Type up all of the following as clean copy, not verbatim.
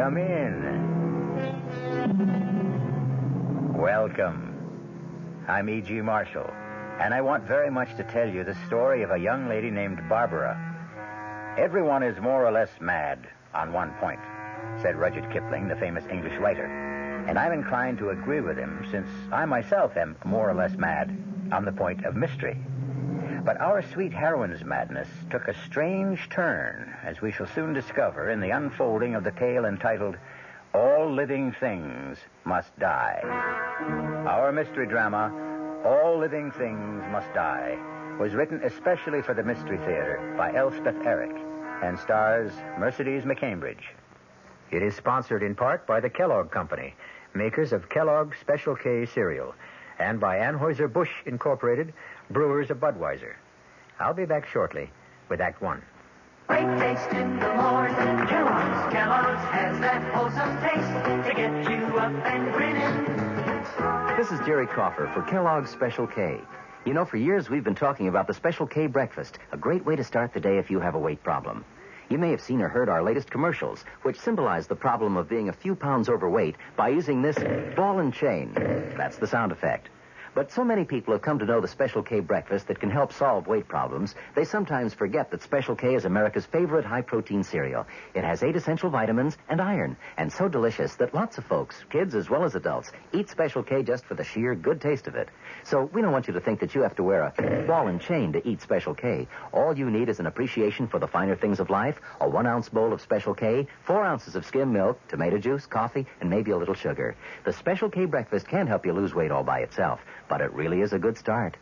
Come in. Welcome. I'm E.G. Marshall, and I want very much to tell you the story of a young lady named Barbara. Everyone is more or less mad on one point, said Rudyard Kipling, the famous English writer. And I'm inclined to agree with him, since I myself am more or less mad on the point of mystery. But our sweet heroine's madness took a strange turn, as we shall soon discover in the unfolding of the tale entitled All Living Things Must Die. Our mystery drama, All Living Things Must Die, was written especially for the Mystery Theater by Elspeth Eric and stars Mercedes McCambridge. It is sponsored in part by the Kellogg Company, makers of Kellogg's Special K cereal, and by Anheuser-Busch Incorporated, brewers of Budweiser. I'll be back shortly with Act One. Great taste in the morning. Kellogg's has that wholesome taste to get you up and grinning. This is Jerry Crawford for Kellogg's Special K. You know, for years we've been talking about the Special K breakfast, a great way to start the day if you have a weight problem. You may have seen or heard our latest commercials, which symbolize the problem of being a few pounds overweight by using this ball and chain. That's the sound effect. But so many people have come to know the Special K breakfast that can help solve weight problems, they sometimes forget that Special K is America's favorite high-protein cereal. It has 8 essential vitamins and iron, and so delicious that lots of folks, kids as well as adults, eat Special K just for the sheer good taste of it. So we don't want you to think that you have to wear a ball and chain to eat Special K. All you need is an appreciation for the finer things of life, a 1-ounce bowl of Special K, 4 ounces of skim milk, tomato juice, coffee, and maybe a little sugar. The Special K breakfast can help you lose weight all by itself, but it really is a good start.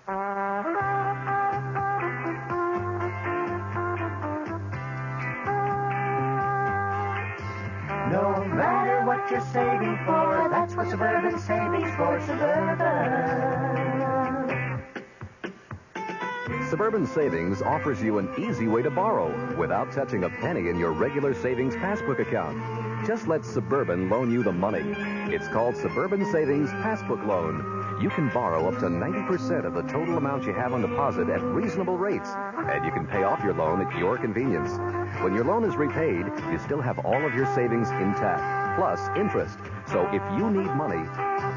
No matter what you're saving for, that's what Suburban Savings for Suburban. Suburban Savings offers you an easy way to borrow without touching a penny in your regular savings passbook account. Just let Suburban loan you the money. It's called Suburban Savings Passbook Loan. You can borrow up to 90% of the total amount you have on deposit at reasonable rates, and you can pay off your loan at your convenience. When your loan is repaid, you still have all of your savings intact, plus interest. So if you need money,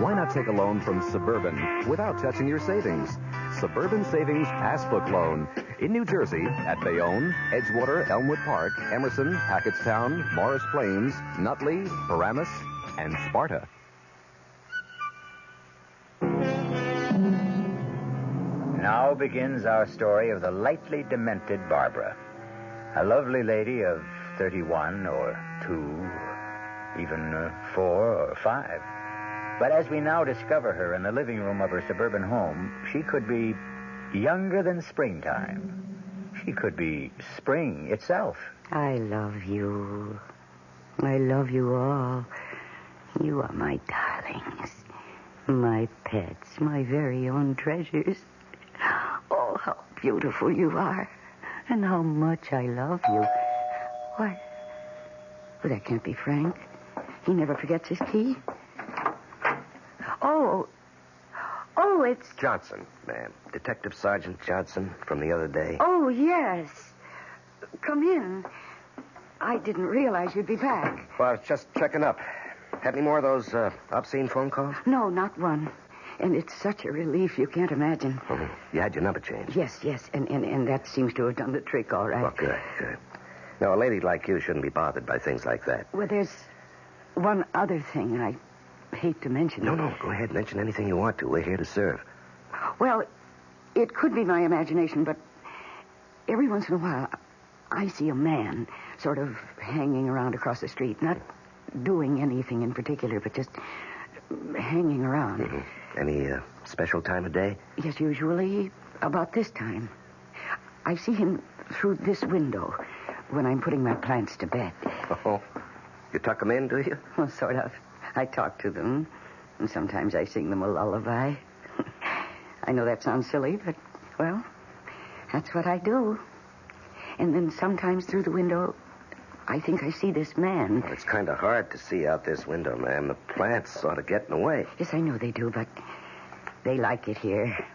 why not take a loan from Suburban without touching your savings? Suburban Savings Passbook Loan in New Jersey at Bayonne, Edgewater, Elmwood Park, Emerson, Hackettstown, Morris Plains, Nutley, Paramus, and Sparta. Now begins our story of the lightly demented Barbara, a lovely lady of 31 or 2, even 4 or 5. But as we now discover her in the living room of her suburban home, she could be younger than springtime. She could be spring itself. I love you. I love you all. You are my darlings, my pets, my very own treasures. Oh, how beautiful you are, and how much I love you. Why? Well, that can't be Frank. He never forgets his key. Oh, it's... Johnson, ma'am. Detective Sergeant Johnson from the other day. Oh, yes. Come in. I didn't realize you'd be back. Well, I was just checking up. Had any more of those obscene phone calls? No, not one. And it's such a relief you can't imagine. Mm-hmm. You had your number changed? Yes. And that seems to have done the trick all right. Well, good. Now, a lady like you shouldn't be bothered by things like that. Well, there's one other thing I hate to mention. No. Go ahead. Mention anything you want to. We're here to serve. Well, it could be my imagination, but every once in a while, I see a man sort of hanging around across the street, not doing anything in particular, but just hanging around. Mm-hmm. Any special time of day? Yes, usually about this time. I see him through this window when I'm putting my plants to bed. Oh, you tuck them in, do you? Well, sort of. I talk to them, and sometimes I sing them a lullaby. I know that sounds silly, but, well, that's what I do. And then sometimes through the window, I think I see this man. Well, it's kind of hard to see out this window, ma'am. The plants sort of get in the way. Yes, I know they do, but they like it here.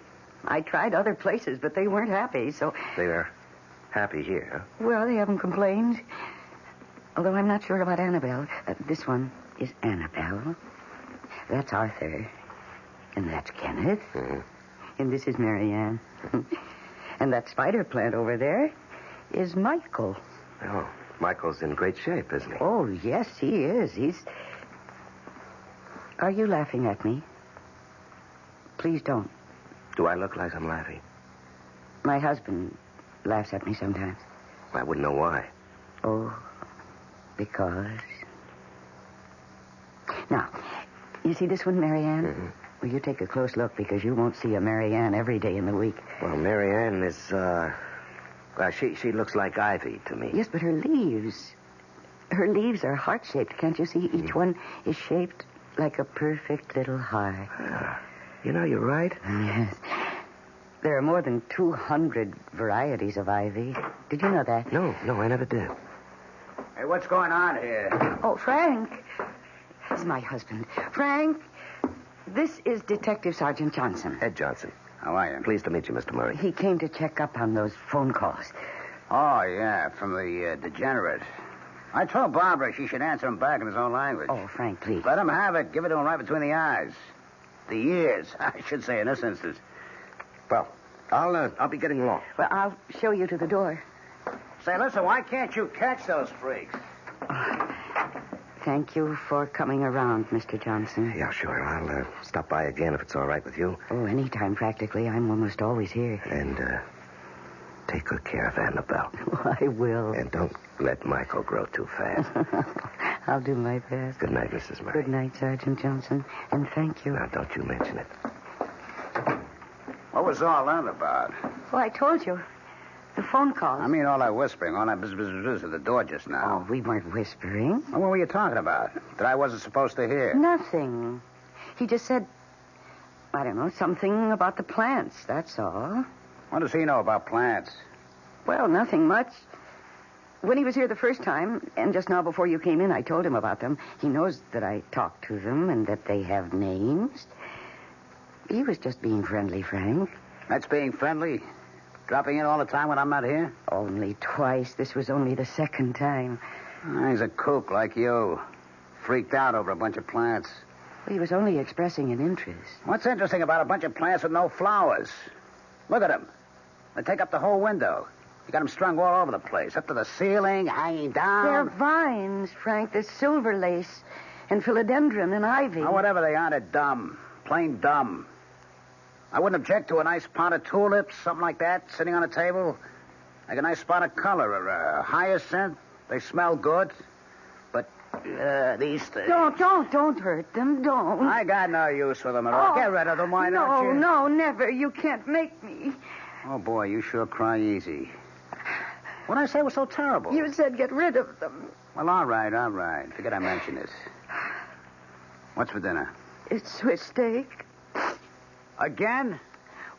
I tried other places, but they weren't happy, so... They are happy here, huh? Well, they haven't complained. Although I'm not sure about Annabelle. This one is Annabelle. That's Arthur. And that's Kenneth. Mm-hmm. And this is Marianne. And that spider plant over there is Michael. Oh, Michael's in great shape, isn't he? Oh, yes, he is. Are you laughing at me? Please don't. Do I look like I'm laughing? My husband laughs at me sometimes. I wouldn't know why. Oh, because... Now, you see this one, Marianne? Mm-hmm. Well, you take a close look because you won't see a Marianne every day in the week. Well, Marianne is, well, she looks like ivy to me. Yes, but her leaves are heart-shaped. Can't you see? Each one is shaped like a perfect little heart. You know, you're right. Yes. There are more than 200 varieties of ivy. Did you know that? No, I never did. Hey, what's going on here? Oh, Frank. This is my husband. Frank, this is Detective Sergeant Johnson. Ed Johnson. How are you? Pleased to meet you, Mr. Murray. He came to check up on those phone calls. Oh, yeah, from the degenerate. I told Barbara she should answer him back in his own language. Oh, Frank, please. Let him have it. Give it to him right between the eyes. The ears, I should say, in this instance. Well, I'll be getting along. Well, I'll show you to the door. Say, listen, why can't you catch those freaks? Thank you for coming around, Mr. Johnson. Yeah, sure. I'll stop by again if it's all right with you. Oh, anytime, practically. I'm almost always here. And take good care of Annabelle. Oh, I will. And don't let Michael grow too fast. I'll do my best. Good night, Mrs. Murray. Good night, Sergeant Johnson. And thank you. Now, don't you mention it. What was all that about? Oh, I told you. The phone call. I mean, all that whispering, all that buzz at the door just now. Oh, we weren't whispering. Well, what were you talking about? That I wasn't supposed to hear? Nothing. He just said, I don't know, something about the plants, that's all. What does he know about plants? Well, nothing much. When he was here the first time, and just now before you came in, I told him about them. He knows that I talked to them and that they have names. He was just being friendly, Frank. That's being friendly? Dropping in all the time when I'm not here? Only twice. This was only the second time. He's a kook like you. Freaked out over a bunch of plants. He was only expressing an interest. What's interesting about a bunch of plants with no flowers? Look at them. They take up the whole window. You got them strung all over the place, up to the ceiling, hanging down. They're vines, Frank. There's silver lace and philodendron and ivy. Now, whatever they are, they're dumb. Plain dumb. I wouldn't object to a nice pot of tulips, something like that, sitting on a table. Like a nice spot of color or a hyacinth. They smell good. But these things... Don't hurt them. Don't. I got no use for them at all. Get rid of them, why don't you? No, never. You can't make me. Oh, boy, you sure cry easy. What did I say was so terrible? You said get rid of them. Well, all right. Forget I mentioned it. What's for dinner? It's Swiss steak. Again?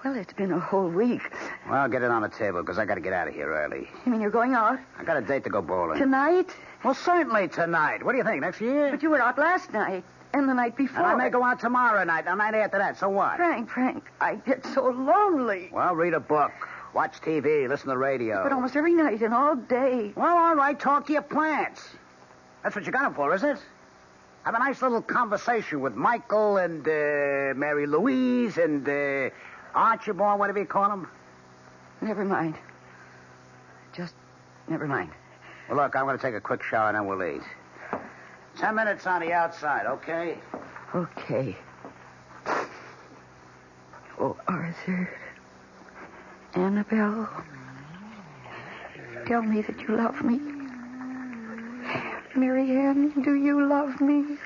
Well, it's been a whole week. Well, get it on the table, because I got to get out of here early. You mean you're going out? I got a date to go bowling. Tonight? Well, certainly tonight. What do you think, next year? But you were out last night and the night before. And I may go out tomorrow night, and the night after that, so what? Frank, I get so lonely. Well, read a book, watch TV, listen to the radio. But almost every night and all day. Well, all right, talk to your plants. That's what you got them for, is it? Have a nice little conversation with Michael and Mary Louise and Archibald, whatever you call them. Never mind. Just never mind. Well, look, I'm going to take a quick shower and then we'll eat. 10 minutes on the outside, okay? Okay. Oh, Arthur. Annabelle. Tell me that you love me. Marianne, do you love me?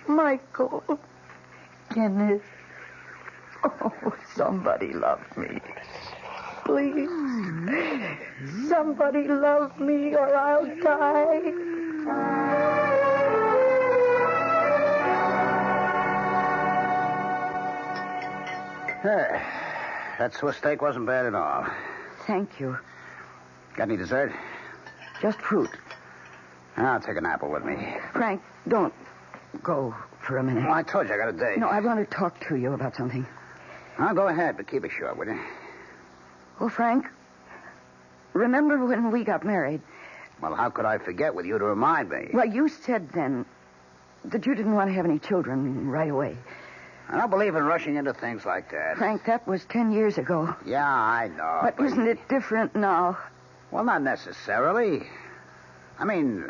Michael. Kenneth. Oh, somebody love me. Please. Somebody love me or I'll die. That Swiss steak wasn't bad at all. Thank you. Got any dessert? Just fruit. I'll take an apple with me. Frank, don't go for a minute. Well, I told you I got a date. No, I want to talk to you about something. I'll go ahead, but keep it short, will you? Oh, Frank, remember when we got married? Well, how could I forget with you to remind me? Well, you said then that you didn't want to have any children right away. I don't believe in rushing into things like that. Frank, that was 10 years ago. Yeah, I know. But isn't it different now? Well, not necessarily. I mean,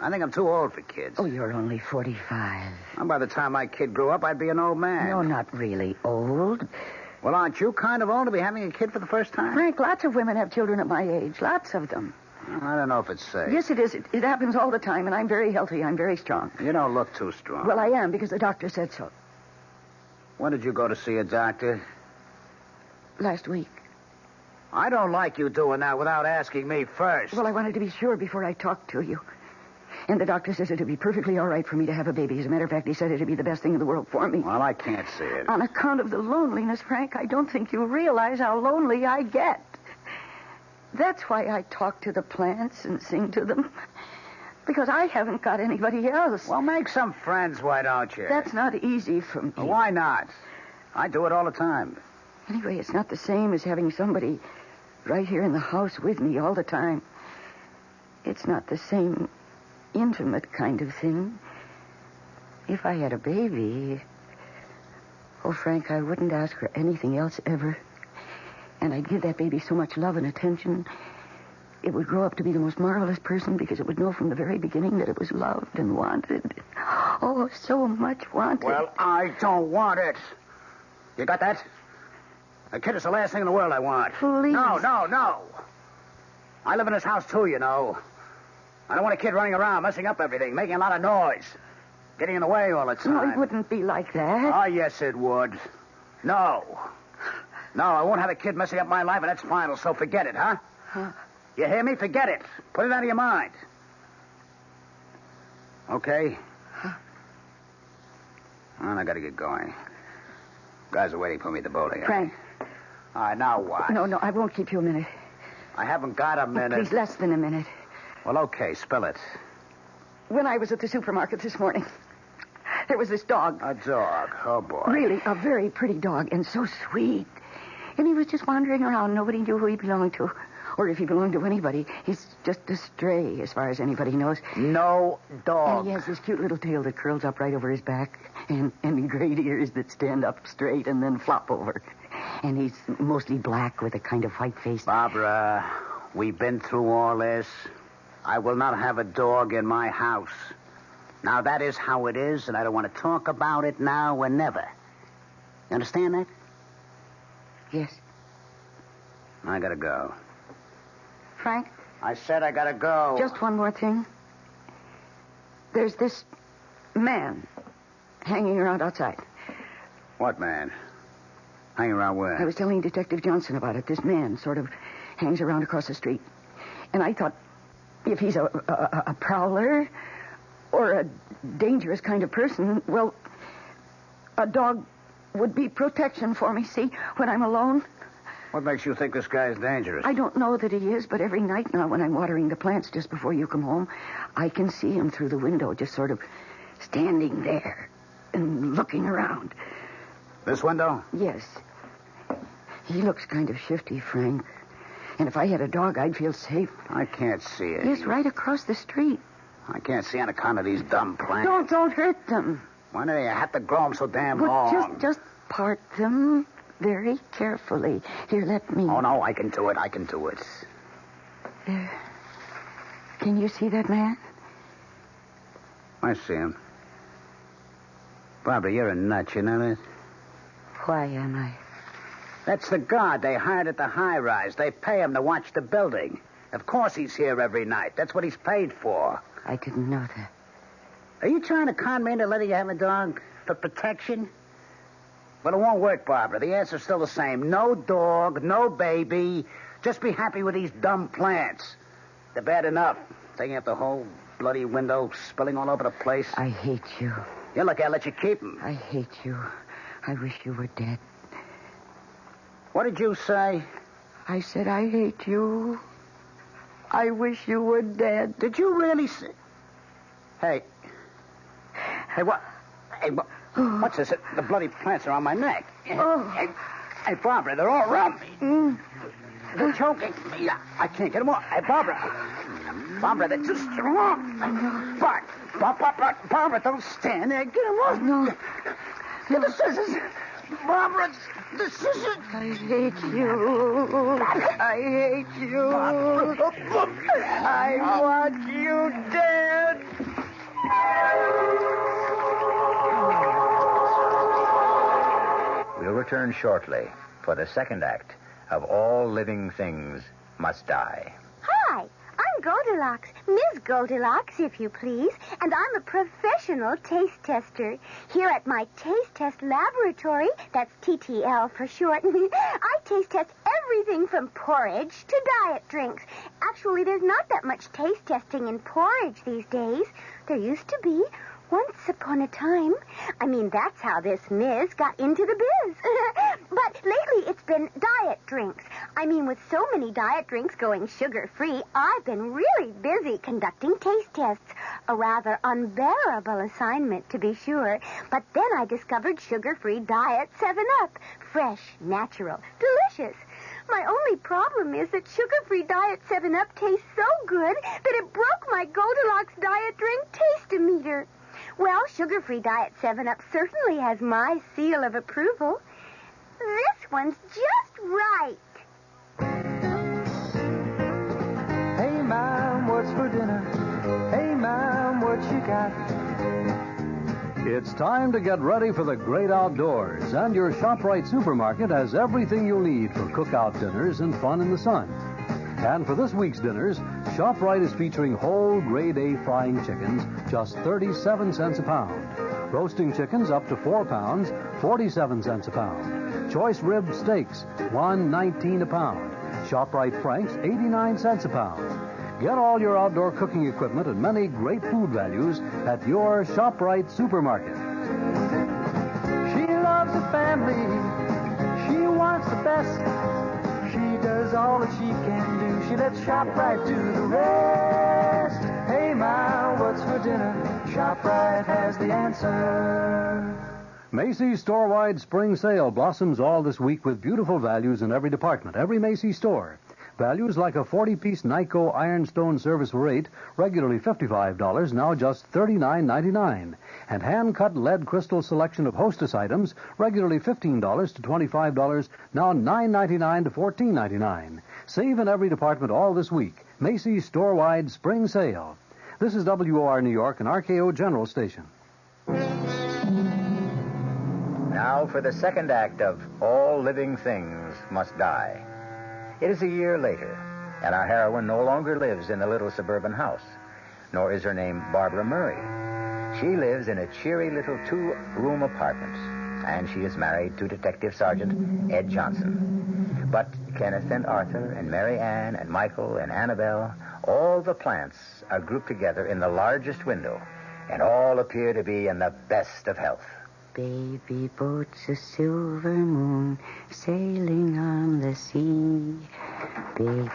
I think I'm too old for kids. Oh, you're only 45. And by the time my kid grew up, I'd be an old man. You're not really old. Well, aren't you kind of old to be having a kid for the first time? Frank, lots of women have children at my age. Lots of them. I don't know if it's safe. Yes, it is. It happens all the time, and I'm very healthy. I'm very strong. You don't look too strong. Well, I am, because the doctor said so. When did you go to see a doctor? Last week. I don't like you doing that without asking me first. Well, I wanted to be sure before I talked to you. And the doctor says it'd be perfectly all right for me to have a baby. As a matter of fact, he said it'd be the best thing in the world for me. Well, I can't see it. On account of the loneliness, Frank, I don't think you realize how lonely I get. That's why I talk to the plants and sing to them. Because I haven't got anybody else. Well, make some friends, why don't you? That's not easy for me. Well, why not? I do it all the time. Anyway, it's not the same as having somebody right here in the house with me all the time. It's not the same intimate kind of thing. If I had a baby... Oh, Frank, I wouldn't ask for anything else ever. And I'd give that baby so much love and attention. It would grow up to be the most marvelous person because it would know from the very beginning that it was loved and wanted. Oh, so much wanted. Well, I don't want it. You got that? A kid is the last thing in the world I want. Please. No. I live in this house, too, you know. I don't want a kid running around, messing up everything, making a lot of noise, getting in the way all the time. No, it wouldn't be like that. Oh, yes, it would. No, I won't have a kid messing up my life, and that's final, so forget it, huh? You hear me? Forget it. Put it out of your mind. Okay? Well, I gotta get going. Guys are waiting for me at the bowling alley. Frank. All right, now what? No, I won't keep you a minute. I haven't got a minute. Please, less than a minute. Well, okay, spill it. When I was at the supermarket this morning, there was this dog. A dog? Oh, boy. Really, a very pretty dog, and so sweet. And he was just wandering around. Nobody knew who he belonged to, or if he belonged to anybody. He's just a stray, as far as anybody knows. No dog. And he has this cute little tail that curls up right over his back, and great ears that stand up straight and then flop over. And he's mostly black with a kind of white face. Barbara, we've been through all this. I will not have a dog in my house. Now, that is how it is, and I don't want to talk about it now or never. You understand that? Yes. I gotta go. Frank? I said I gotta go. Just one more thing. There's this man hanging around outside. What man? Hanging around where? I was telling Detective Johnson about it. This man sort of hangs around across the street. And I thought, if he's a prowler or a dangerous kind of person, well, a dog would be protection for me, see, when I'm alone. What makes you think this guy's dangerous? I don't know that he is, but every night now when I'm watering the plants just before you come home, I can see him through the window, just sort of standing there and looking around. This window? Yes. He looks kind of shifty, Frank. And if I had a dog, I'd feel safe. I can't see it. Yes, right across the street. I can't see on account of these dumb plants. Don't hurt them. Why do they have to grow them so damn Well, long? just part them very carefully. Here, let me. Oh, no, I can do it. There. Can you see that man? I see him. Barbara, you're a nut, you know that? Why am I? That's the guard they hired at the high-rise. They pay him to watch the building. Of course he's here every night. That's what he's paid for. I didn't know that. Are you trying to con me into letting you have a dog for protection? Well, it won't work, Barbara. The answer's still the same. No dog, no baby. Just be happy with these dumb plants. They're bad enough. Taking up the whole bloody window, spilling all over the place. I hate you. Yeah, look, I'll let you keep them. I hate you. I wish you were dead. What did you say? I said I hate you. I wish you were dead. Did you really say... Hey, what? What's this? The bloody plants are on my neck. Oh. Hey, Barbara, they're all around me. They're choking me. I can't get them off. Hey, Barbara. Barbara, they're too strong. Barbara, don't stand there. Get them off. No. Get the scissors. Barbara, the scissors. I hate you. I hate you. I want you dead. We'll return shortly for the second act of All Living Things Must Die. Hi, I'm Goldilocks, Ms. Goldilocks, if you please, and I'm a professional taste tester. Here at my taste test laboratory, that's TTL for short, I taste test everything from porridge to diet drinks. Actually, there's not that much taste testing in porridge these days. There used to be. Once upon a time. I mean, that's how this Ms. got into the biz. But lately it's been diet drinks. I mean, with so many diet drinks going sugar-free, I've been really busy conducting taste tests. A rather unbearable assignment, to be sure. But then I discovered sugar-free diet 7-Up. Fresh, natural, delicious. My only problem is that sugar-free diet 7-Up tastes so good that it broke my Goldilocks diet drink taste-o-meter. Well, sugar-free diet 7-Up certainly has my seal of approval. This one's just right. Hey, Mom, what's for dinner? Hey, Mom, what you got? It's time to get ready for the great outdoors, and your ShopRite supermarket has everything you'll need for cookout dinners and fun in the sun. And for this week's dinners, ShopRite is featuring whole grade A frying chickens, just 37 cents a pound. Roasting chickens up to 4 pounds, 47 cents a pound. Choice rib steaks, $1.19 a pound. ShopRite Franks, 89 cents a pound. Get all your outdoor cooking equipment and many great food values at your ShopRite supermarket. She loves the family. She wants the best. She does all that she can do. She lets ShopRite do the rest. Hey, Ma, what's for dinner? ShopRite has the answer. Macy's store-wide spring sale blossoms all this week with beautiful values in every department, every Macy's store. Values like a 40-piece Nyko ironstone service for $8, regularly $55, now just $39.99. And hand-cut lead crystal selection of Hostess items, regularly $15 to $25, now $9.99 to $14.99. Save in every department all this week. Macy's store-wide spring sale. This is WOR New York and RKO General Station. Now for the second act of All Living Things Must Die. It is a year later, and our heroine no longer lives in the little suburban house, nor is her name Barbara Murray. She lives in a cheery little 2-room apartment, and she is married to Detective Sergeant Ed Johnson. But Kenneth and Arthur and Mary Ann and Michael and Annabelle, all the plants are grouped together in the largest window, and all appear to be in the best of health. Baby boat's a silver moon sailing on the sea. Big.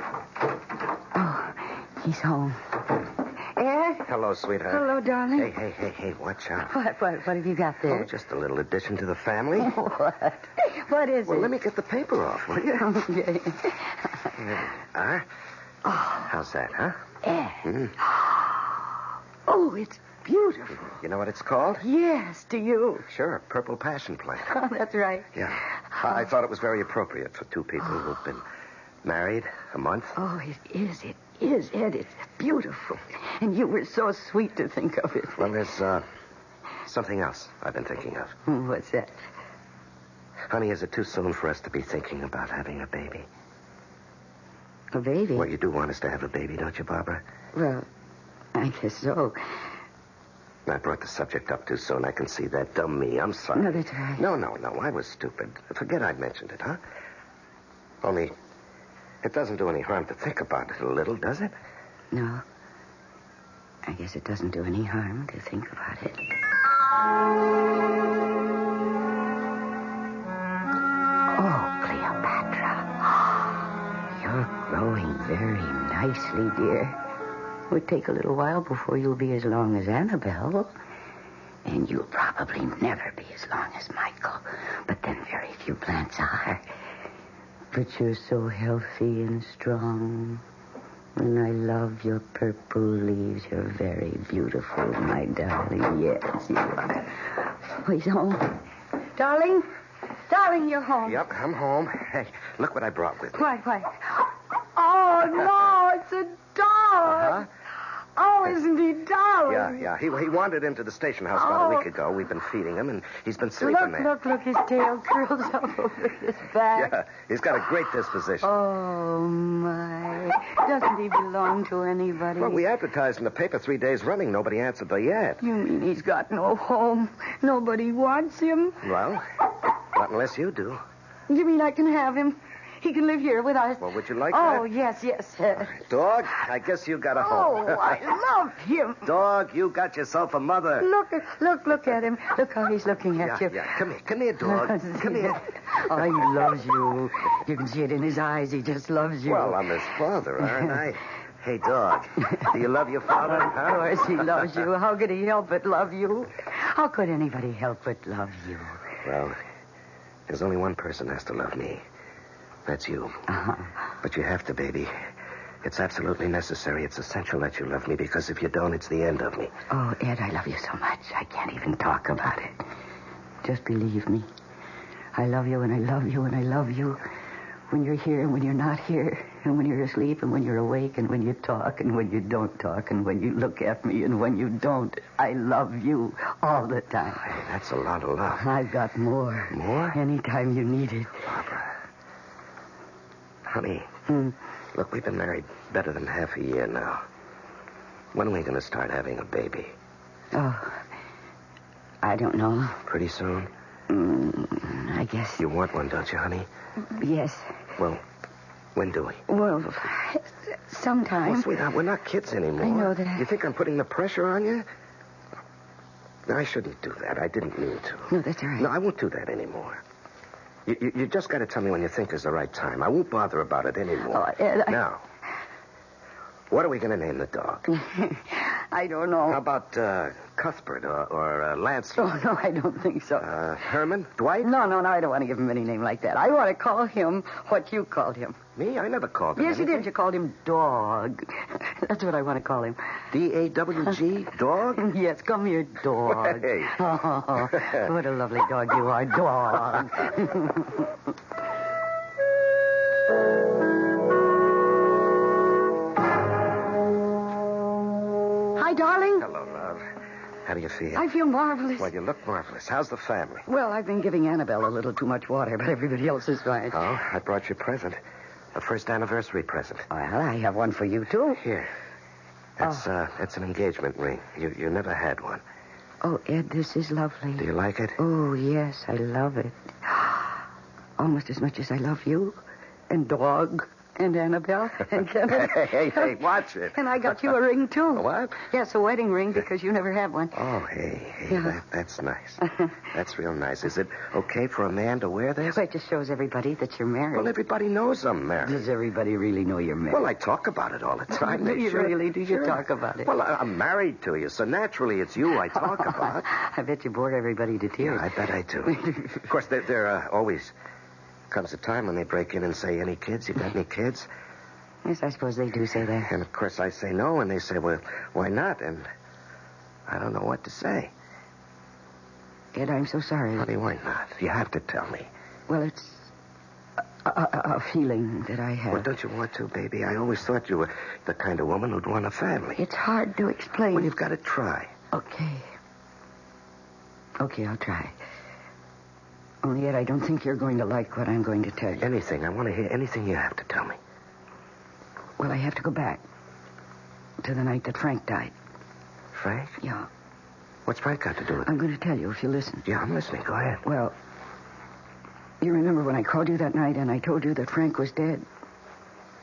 Oh, he's home. Ed? Hello, sweetheart. Hello, darling. Hey, watch out. What have you got there? Oh, just a little addition to the family. What? What is Well, it? let me get the paper off, will you? Okay. Ah? How's that, huh? Ed. Oh, it's beautiful. You know what it's called? Yes, do you? Sure, Purple Passion Plant. Oh, that's right. Yeah. I thought it was very appropriate for two people who've been married a month. Oh, it is, Ed. It's beautiful. And you were so sweet to think of it. Well, there's something else I've been thinking of. What's that? Honey, is it too soon for us to be thinking about having a baby? A baby? Well, you do want us to have a baby, don't you, Barbara? Well, I guess so. I brought the subject up too soon. I can see that. Dumb me. I'm sorry. No, that's right. No. I was stupid. Forget I'd mentioned it, huh? Only, it doesn't do any harm to think about it a little, does it? No. I guess it doesn't do any harm to think about it. Oh, Cleopatra. You're growing very nicely, dear. Would take a little while before you'll be as long as Annabelle. And you'll probably never be as long as Michael. But then very few plants are. But you're so healthy and strong. And I love your purple leaves. You're very beautiful, my darling. Yes, you are. Oh, he's home. Darling? Darling, you're home. Yep, I'm home. Hey, look what I brought with me. Why? Oh, no, it's a dog. Uh-huh. Oh, isn't he darling? Yeah. He wandered into the station house about a week ago. We've been feeding him, and he's been sleeping there. Look, his tail curls up over his back. Yeah, he's got a great disposition. Oh, my. Doesn't he belong to anybody? Well, we advertised in the paper 3 days running. Nobody answered the ad. You mean he's got no home? Nobody wants him? Well, not unless you do. You mean I can have him? He can live here with us? Well, would you like that? Oh, that? yes. Dog, I guess you got a home. Oh, I love him. Dog, you got yourself a mother. Look at him. Look how he's looking at you. Yeah. Come here, dog. Come here. Oh, he loves you. You can see it in his eyes. He just loves you. Well, I'm his father, aren't I? Hey, dog, do you love your father? Of course he loves you. How could he help but love you? How could anybody help but love you? Well, there's only one person has to love me. That's you. Uh-huh. But you have to, baby. It's absolutely necessary. It's essential that you love me, because if you don't, it's the end of me. Oh, Ed, I love you so much. I can't even talk about it. Just believe me. I love you, and I love you, and I love you. When you're here and when you're not here, and when you're asleep and when you're awake, and when you talk and when you don't talk, and when you look at me and when you don't. I love you all the time. Hey, that's a lot of love. I've got more. More? Anytime you need it. Barbara. Honey, look, we've been married better than half a year now. When are we going to start having a baby? Oh, I don't know. Pretty soon? I guess. You want one, don't you, honey? Yes. Well, when do we? Well, sometime. Well, sweetheart, we're not kids anymore. I know that. You think I'm putting the pressure on you? I shouldn't do that. I didn't mean to. No, that's all right. No, I won't do that anymore. You just got to tell me when you think is the right time. I won't bother about it anymore. Oh, Ed, Now, what are we going to name the dog? I don't know. How about Cuthbert or Lancelot? Oh, no, I don't think so. Herman? Dwight? No, I don't want to give him any name like that. I want to call him what you called him. Me? I never called him Yes, anything. you did. You called him Dog. That's what I want to call him. D-A-W-G? Dog? Yes, come here, Dog. Hey. Oh, what a lovely dog you are, Dog. Hi, darling. Hello, love. How do you feel? I feel marvelous. Well, you look marvelous. How's the family? Well, I've been giving Annabelle a little too much water, but everybody else is fine. Oh, I brought you a present. A first anniversary present. Well, I have one for you, too. Here. It's an engagement ring. You never had one. Oh, Ed, this is lovely. Do you like it? Oh, yes, I love it. Almost as much as I love you, and Dog, and Annabelle, and Kenneth. Hey, watch it. And I got you a ring, too. A what? Yes, a wedding ring, because you never had one. Oh, hey, Yeah. that's nice. That's real nice. Is it okay for a man to wear this? Well, it just shows everybody that you're married. Well, everybody knows I'm married. Does everybody really know you're married? Well, I talk about it all the time. Do They you sure- really? Do you sure. talk about it? Well, I'm married to you, so naturally it's you I talk about. I bet you bore everybody to tears. Yeah, I bet I do. Of course, there always comes a time when they break in and say, any kids? You got any kids? Yes, I suppose they do say that. And, of course, I say no, and they say, well, why not? And I don't know what to say. Ed, I'm so sorry. Honey, why not? You have to tell me. Well, it's a feeling that I have. Well, don't you want to, baby? I always thought you were the kind of woman who'd want a family. It's hard to explain. Well, you've got to try. Okay, I'll try. Only yet I don't think you're going to like what I'm going to tell you. Anything. I want to hear anything you have to tell me. Well, I have to go back to the night that Frank died. Frank? Yeah. What's Frank got to do with it? I'm going to tell you if you listen. Yeah, I'm listening. Go ahead. Well, you remember when I called you that night and I told you that Frank was dead?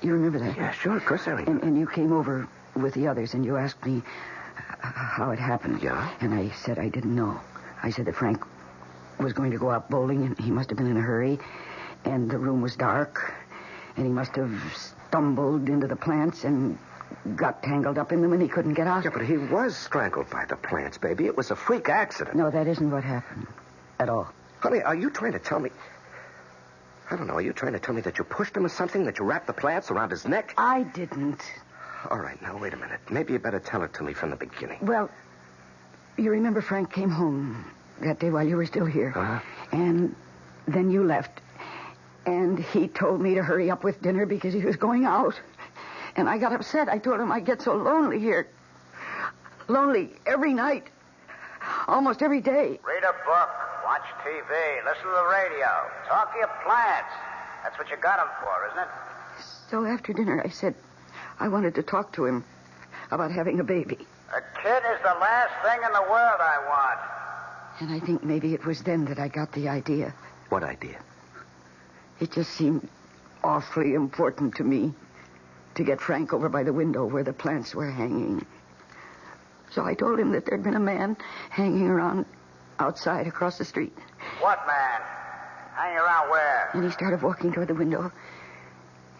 You remember that? Yeah, sure. Of course I remember. And you came over with the others and you asked me how it happened. Yeah? And I said I didn't know. I said that Frank was going to go out bowling and he must have been in a hurry. And the room was dark. And he must have stumbled into the plants and got tangled up in them and he couldn't get out. Yeah, but he was strangled by the plants, baby. It was a freak accident. No, that isn't what happened at all. Honey, are you trying to tell me... I don't know. Are you trying to tell me that you pushed him or something? That you wrapped the plants around his neck? I didn't. All right, now, wait a minute. Maybe you better tell it to me from the beginning. Well, you remember Frank came home that day while you were still here. Uh-huh. And then you left. And he told me to hurry up with dinner because he was going out. And I got upset. I told him I get so lonely here. Lonely every night. Almost every day. Read a book, watch TV, listen to the radio, talk to your plants. That's what you got them for, isn't it? So after dinner, I said I wanted to talk to him about having a baby. A kid is the last thing in the world I want. And I think maybe it was then that I got the idea. What idea? It just seemed awfully important to me to get Frank over by the window where the plants were hanging. So I told him that there'd been a man hanging around outside across the street. What man? Hanging around where? And he started walking toward the window.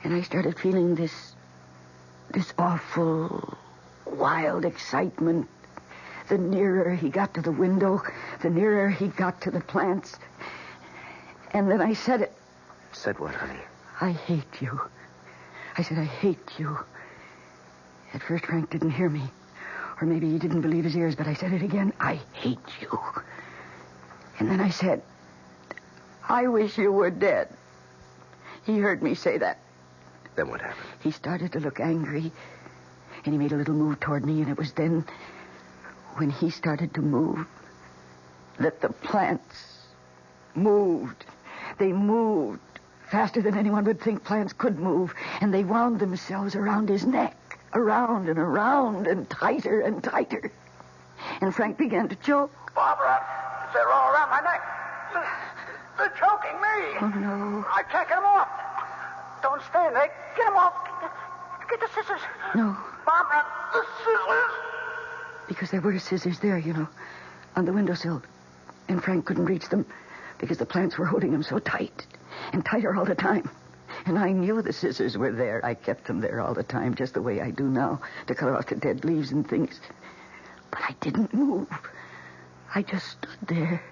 And I started feeling this awful, wild excitement. The nearer he got to the window, the nearer he got to the plants. And then I said it. Said what, honey? I hate you. I said, I hate you. At first, Frank didn't hear me. Or maybe he didn't believe his ears, but I said it again. I hate you. And then I said, I wish you were dead. He heard me say that. Then what happened? He started to look angry, and he made a little move toward me, and it was then, when he started to move, that the plants moved. They moved faster than anyone would think plants could move, and they wound themselves around his neck. Around and around and tighter and tighter. And Frank began to choke. Barbara, they're all around my neck. They're choking me. Oh, no. I can't get them off. Don't stand there. Get them off. Get the scissors. No. Barbara, the scissors. Because there were scissors there, you know, on the windowsill. And Frank couldn't reach them because the plants were holding him so tight and tighter all the time. And I knew the scissors were there. I kept them there all the time, just the way I do now, to cut off the dead leaves and things. But I didn't move. I just stood there,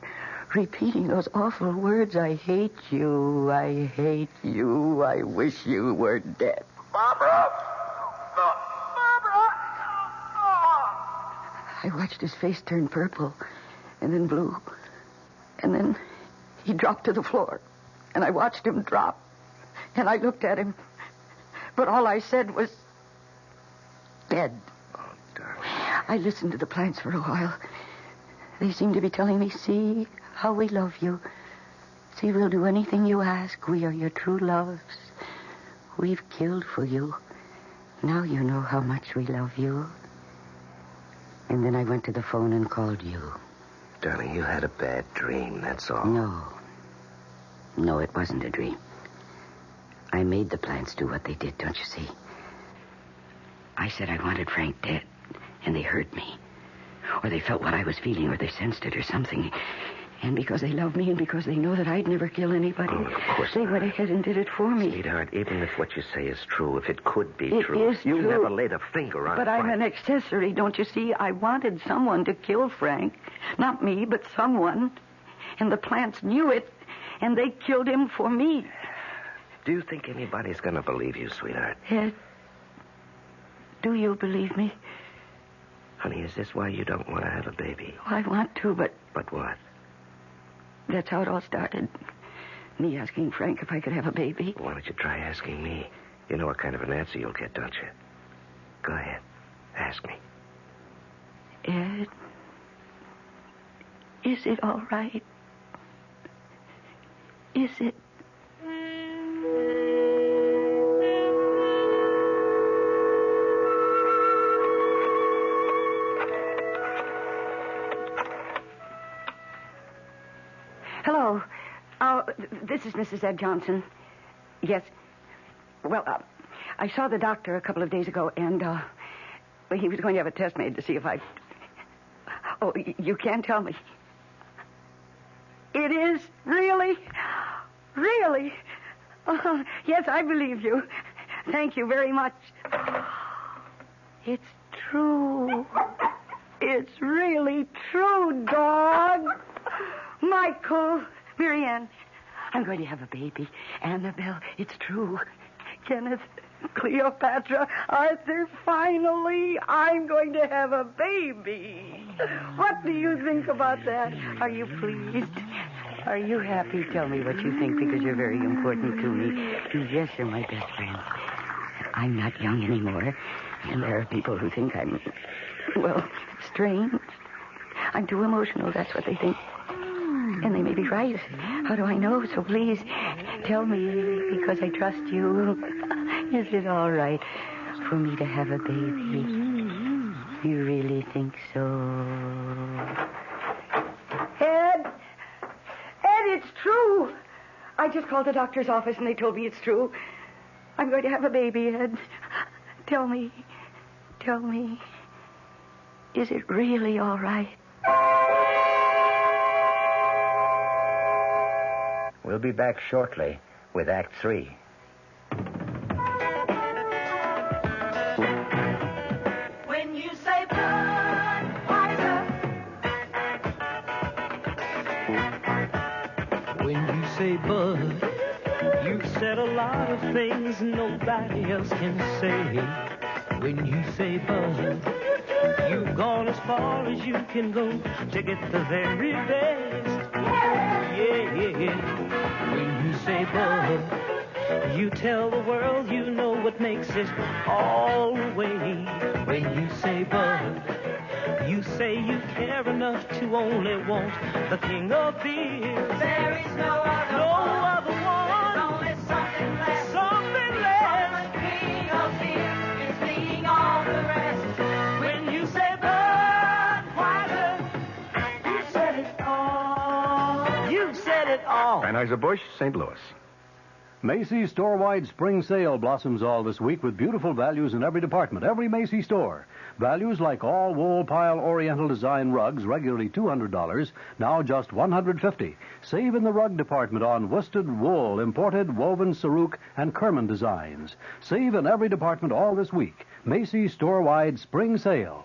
repeating those awful words. I hate you. I hate you. I wish you were dead. Barbara. Barbara. I watched his face turn purple and then blue. And then he dropped to the floor. And I watched him drop. And I looked at him. But all I said was, dead. Oh, darling. I listened to the plants for a while. They seemed to be telling me, see how we love you. See, we'll do anything you ask. We are your true loves. We've killed for you. Now you know how much we love you. And then I went to the phone and called you. Darling, you had a bad dream, that's all. No, it wasn't a dream. I made the plants do what they did, don't you see? I said I wanted Frank dead, and they heard me. Or they felt what I was feeling, or they sensed it, or something. And because they love me, and because they know that I'd never kill anybody, Oh, of course they not. went ahead and did it for me. Sweetheart, even if what you say is true, if it could be It true, is you true. never laid a finger on But Frank. I'm an accessory, don't you see? I wanted someone to kill Frank. Not me, but someone. And the plants knew it, and they killed him for me. Do you think anybody's going to believe you, sweetheart? Ed, do you believe me? Honey, is this why you don't want to have a baby? Oh, I want to, but But what? that's how it all started. Me asking Frank if I could have a baby. Why don't you try asking me? You know what kind of an answer you'll get, don't you? Go ahead. Ask me. Ed, is it all right? Is it? Hello. This is Mrs. Ed Johnson. Yes. Well, I saw the doctor a couple of days ago, and he was going to have a test made to see if I... Oh, you can't tell me. It is? Really? Really? Yes, I believe you. Thank you very much. It's true. It's really true, dog. Michael, Marianne, I'm going to have a baby. Annabelle, it's true. Kenneth, Cleopatra, Arthur, finally, I'm going to have a baby. What do you think about that? Are you pleased? Are you happy? Tell me what you think, because you're very important to me. Yes, you're my best friend. I'm not young anymore, and there are people who think I'm, well, strange. I'm too emotional, that's what they think. And they may be right. How do I know? So please, tell me, because I trust you. Is it all right for me to have a baby? You really think so? Ed! Ed, it's true! I just called the doctor's office and they told me it's true. I'm going to have a baby, Ed. Tell me, is it really all right? We'll be back shortly with Act 3. When you say Budweiser, When you say Bud, you've said a lot of things nobody else can say. When you say Bud, you've gone as far as you can go to get the very best. Yeah. When you say Bud, you tell the world you know what makes it all the way. When you say Bud, you say you care enough to only want the king of beers. there is no other one. only something less. Something less. The king of beer is being all the rest. When you say Budweiser, you said it all. You said it all. Anheuser-Busch, St. Louis. Macy's store-wide spring sale blossoms all this week with beautiful values in every department, every Macy's store. Values like all wool pile oriental design rugs, regularly $200, now just $150. Save in the rug department on worsted wool, imported, woven Saruk, and Kerman designs. Save in every department all this week. Macy's store-wide spring sale.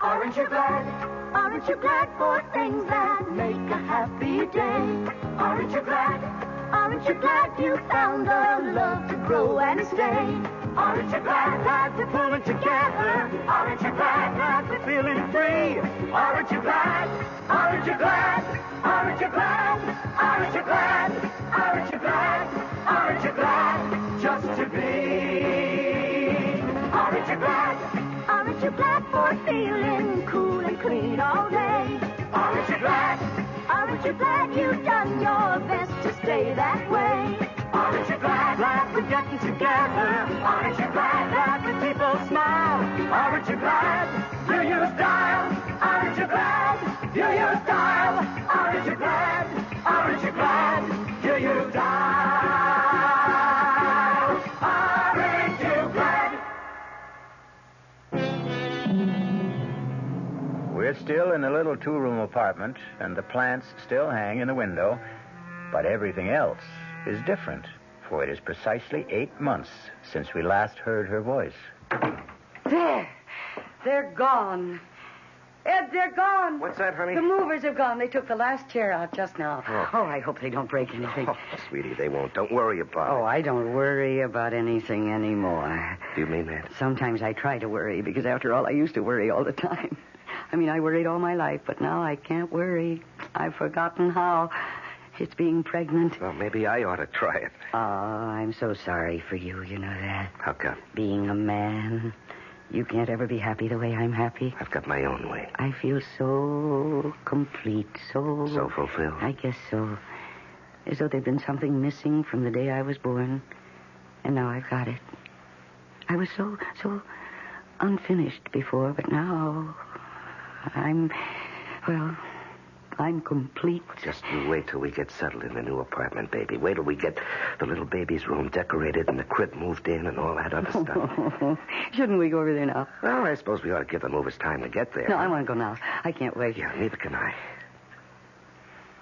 Aren't you glad? Aren't you glad for things that make a happy day? Aren't you glad? Aren't you glad you found a love to grow and stay? Aren't you glad that we're pulling together? Aren't you glad that we're feeling free? Aren't you glad? Aren't you glad? Aren't you glad? Aren't you glad? Aren't you glad? Aren't you glad just to be? Aren't you glad? Aren't you glad for feeling cool and clean all day? Aren't you glad? Aren't you glad you've done your best to stay that way? Aren't you glad that we're getting together? Aren't you glad that the people smile? Aren't you glad you use style? Aren't you glad you use style? Aren't you glad? Aren't you glad you use style? Aren't you glad? We're still in a little two-room apartment, and the plants still hang in the window, but everything else is different, for it is precisely 8 months since we last heard her voice. There. They're gone. Ed, they're gone. What's that, honey? The movers have gone. They took the last chair out just now. Oh, I hope they don't break anything. Oh, sweetie, they won't. Don't worry about Oh, it. I don't worry about anything anymore. Do you mean that? Sometimes I try to worry, because after all, I used to worry all the time. I mean, I worried all my life, but now I can't worry. I've forgotten how. It's being pregnant. Well, maybe I ought to try it. Oh, I'm so sorry for you, you know that. How come? Being a man, you can't ever be happy the way I'm happy. I've got my own way. I feel so complete, so... So fulfilled? I guess so. As though there'd been something missing from the day I was born. And now I've got it. I was so unfinished before, but now I'm complete. Just you wait till we get settled in the new apartment, baby. Wait till we get the little baby's room decorated and the crib moved in and all that other stuff. Shouldn't we go over there now? Well, I suppose we ought to give the movers time to get there. No, I want to go now. I can't wait. Yeah, neither can I.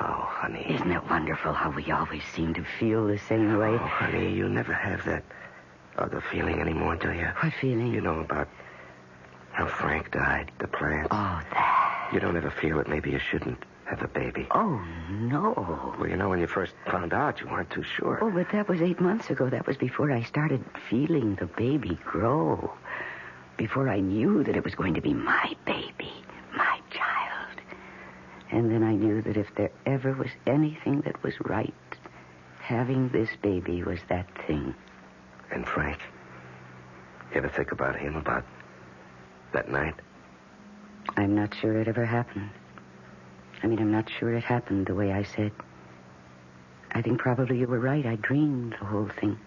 Oh, honey. Isn't it wonderful how we always seem to feel the same way? Oh, honey, you never have that other feeling anymore, do you? What feeling? You know about how Frank died, the plants. Oh, that. You don't ever feel that maybe you shouldn't have a baby? Oh, no. Well, when you first found out, you weren't too sure. Oh, but that was 8 months ago. That was before I started feeling the baby grow. Before I knew that it was going to be my baby, my child. And then I knew that if there ever was anything that was right, having this baby was that thing. And Frank? You ever think about him, about that night? I'm not sure it ever happened. I'm not sure it happened the way I said. I think probably you were right. I dreamed the whole thing.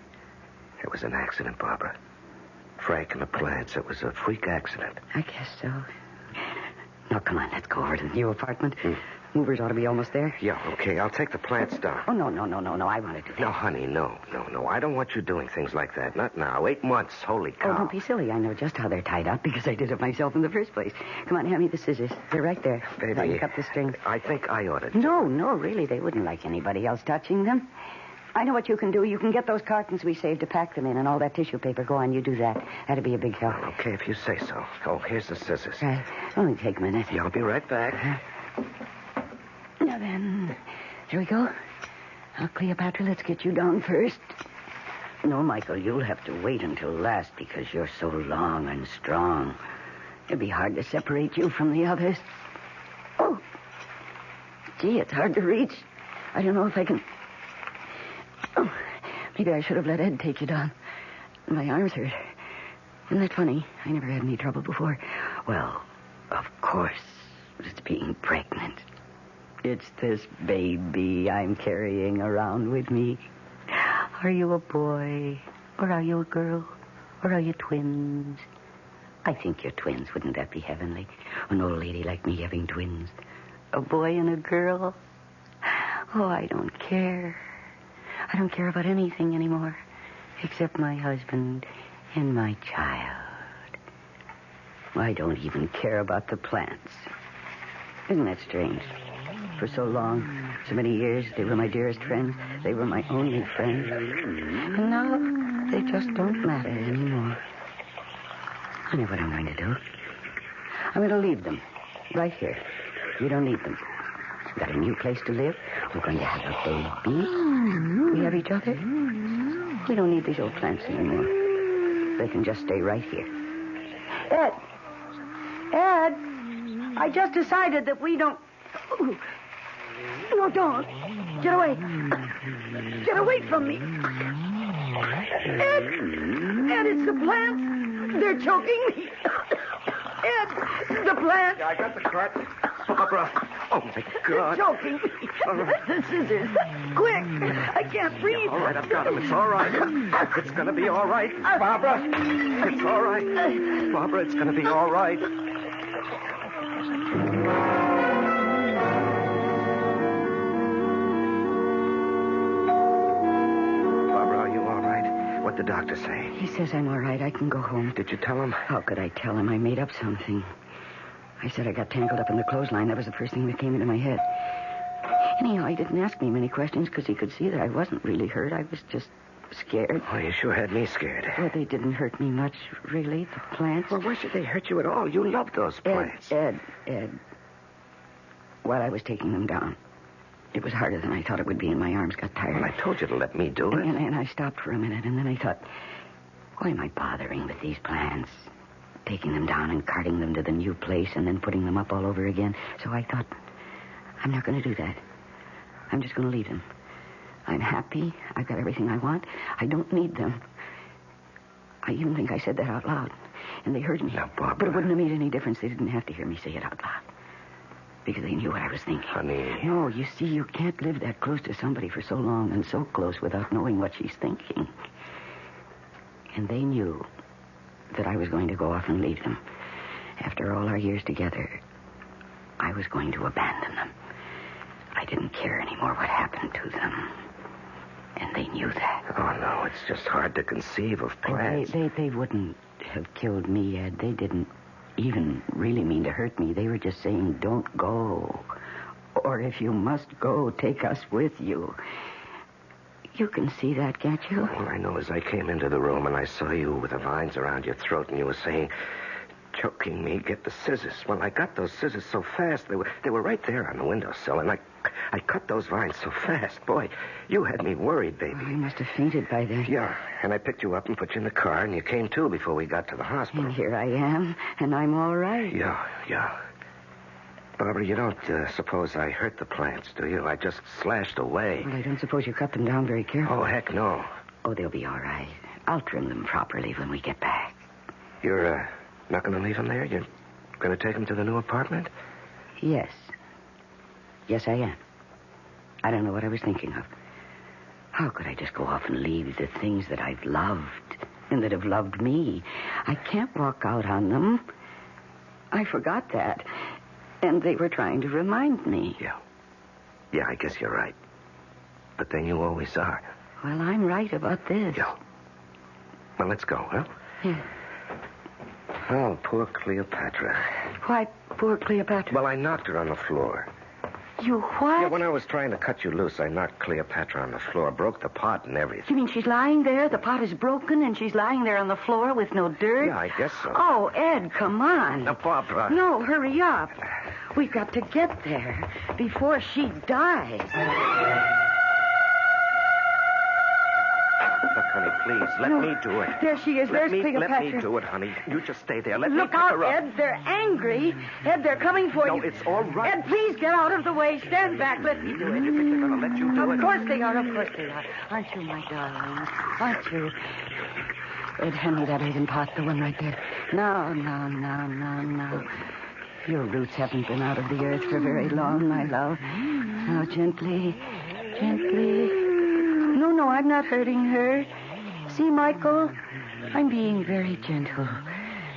It was an accident, Barbara. Frank and the plants. It was a freak accident. I guess so. Now, come on, let's go over to the new apartment. Movers ought to be almost there. Yeah, okay. I'll take the plants down. Oh, no. I want to do that. No, honey, no. I don't want you doing things like that. Not now. 8 months. Holy cow. Oh, don't be silly. I know just how they're tied up because I did it myself in the first place. Come on, hand me the scissors. They're right there. Baby, I can cut the strings. I think I ought to. No, really. They wouldn't like anybody else touching them. I know what you can do. You can get those cartons we saved to pack them in and all that tissue paper. Go on, you do that. That'd be a big help. Okay, if you say so. Oh, here's the scissors. Right. Only take a minute. Yeah, I'll be right back. Now then, here we go. Now, Cleopatra, let's get you down first. No, Michael, you'll have to wait until last because you're so long and strong. It'd be hard to separate you from the others. Oh, gee, it's hard to reach. I don't know if I can... Oh, maybe I should have let Ed take you down. My arms hurt. Isn't that funny? I never had any trouble before. Well, of course, it's being pregnant. It's this baby I'm carrying around with me. Are you a boy? Or are you a girl? Or are you twins? I think you're twins. Wouldn't that be heavenly? An old lady like me having twins. A boy and a girl? Oh, I don't care. I don't care about anything anymore. Except my husband and my child. I don't even care about the plants. Isn't that strange? For so long, so many years, they were my dearest friends. They were my only friends. And now, they just don't matter anymore. I know what I'm going to do. I'm going to leave them. Right here. You don't need them. We've got a new place to live. We're going to have a baby. We have each other. We don't need these old plants anymore. They can just stay right here. Ed! I just decided that we don't... No, don't. Get away. Get away from me. Ed, it's the plants. They're choking me. Ed, the plants. Yeah, I got the cart. Barbara. Oh, my God. They're choking me. All right. The scissors. Quick. I can't breathe. Yeah, all right, I've got him. It's all right. It's going to be all right. Barbara. It's all right. Barbara, it's going to be all right. What'd the doctor say? He says I'm all right. I can go home. Did you tell him? How could I tell him? I made up something. I said I got tangled up in the clothesline. That was the first thing that came into my head. Anyhow, he didn't ask me many questions because he could see that I wasn't really hurt. I was just scared. Oh, you sure had me scared. Well, they didn't hurt me much, really, the plants. Well, why should they hurt you at all? You love those plants. Ed. While I was taking them down, it was harder than I thought it would be, and my arms got tired. Well, I told you to let me do it. And I stopped for a minute, and then I thought, why am I bothering with these plants? Taking them down and carting them to the new place and then putting them up all over again. So I thought, I'm not going to do that. I'm just going to leave them. I'm happy. I've got everything I want. I don't need them. I even think I said that out loud. And they heard me. Now, Barbara. But it wouldn't have made any difference. They didn't have to hear me say it out loud. Because they knew what I was thinking. Honey. No, you see, you can't live that close to somebody for so long and so close without knowing what she's thinking. And they knew that I was going to go off and leave them. After all our years together, I was going to abandon them. I didn't care anymore what happened to them. And they knew that. Oh, no, it's just hard to conceive of plants. They wouldn't have killed me, Ed. They didn't even really mean to hurt me. They were just saying, don't go. Or if you must go, take us with you. You can see that, can't you? All I know is I came into the room and I saw you with the vines around your throat and you were saying, joking me. Get the scissors. Well, I got those scissors so fast. They were right there on the windowsill, and I cut those vines so fast. Boy, you had me worried, baby. Oh, you must have fainted by then. Yeah, and I picked you up and put you in the car, and you came to before we got to the hospital. And here I am, and I'm all right. Yeah. Barbara, you don't suppose I hurt the plants, do you? I just slashed away. Well, I don't suppose you cut them down very carefully. Oh, heck no. Oh, they'll be all right. I'll trim them properly when we get back. You're not going to leave them there? You're going to take them to the new apartment? Yes. Yes, I am. I don't know what I was thinking of. How could I just go off and leave the things that I've loved and that have loved me? I can't walk out on them. I forgot that. And they were trying to remind me. Yeah, I guess you're right. But then you always are. Well, I'm right about this. Yeah. Well, let's go, huh? Yeah. Oh, poor Cleopatra. Why, poor Cleopatra? Well, I knocked her on the floor. You what? Yeah, when I was trying to cut you loose, I knocked Cleopatra on the floor, broke the pot and everything. You mean she's lying there? The pot is broken and she's lying there on the floor with no dirt? Yeah, I guess so. Oh, Ed, come on. Now, Barbara. No, hurry up. We've got to get there before she dies. Look, honey, please, let me do it. There she is. There's Cleopatra. Let me do it, honey. You just stay there. Let me Look pick out, her up. Ed. They're angry. Ed, they're coming for you. No, it's all right. Ed, please get out of the way. Stand back. Let me do it. You think they're going to let you do it? Of course they are. Of course they are. Aren't you, my darling? Aren't you? Ed, hand me that earthen pot, the one right there. No. Your roots haven't been out of the earth for very long, my love. Now, gently. No, I'm not hurting her. See, Michael? I'm being very gentle.